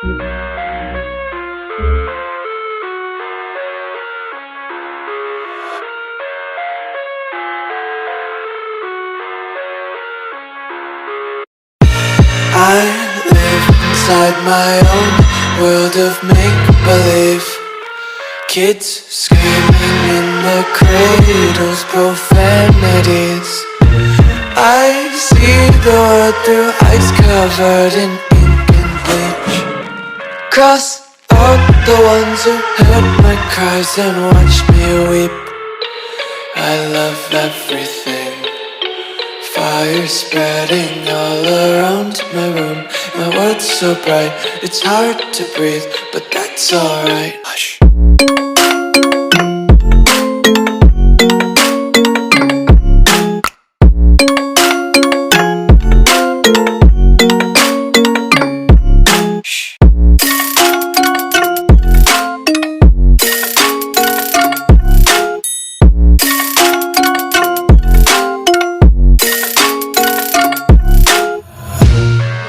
I live inside my own world of make-believe. Kids screaming in their cradles, profanities. I see the world through eyes covered in ink and bleach. Cross out the ones who heard my cries and watched me weep. I love everything. Fire spreading all around my room. My world's so bright, it's hard to breathe, but that's alright. Hush.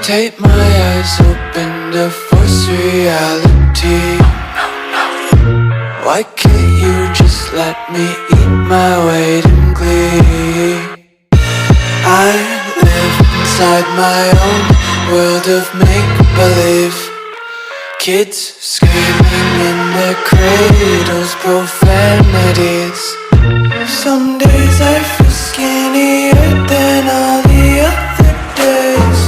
Tape my eyes open to force reality. Why can't you just let me eat my weight in glee? I live inside my own world of make-believe. Kids screaming in their cradles, profanities. Some days I feel skinnier than all the other days.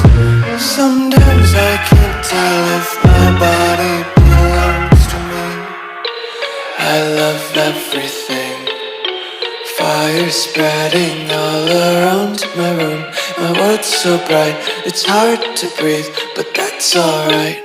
Sometimes I can't tell if my body belongs to me. I love everything. Fire spreading all around my room. My world's so bright, it's hard to breathe, but that's alright.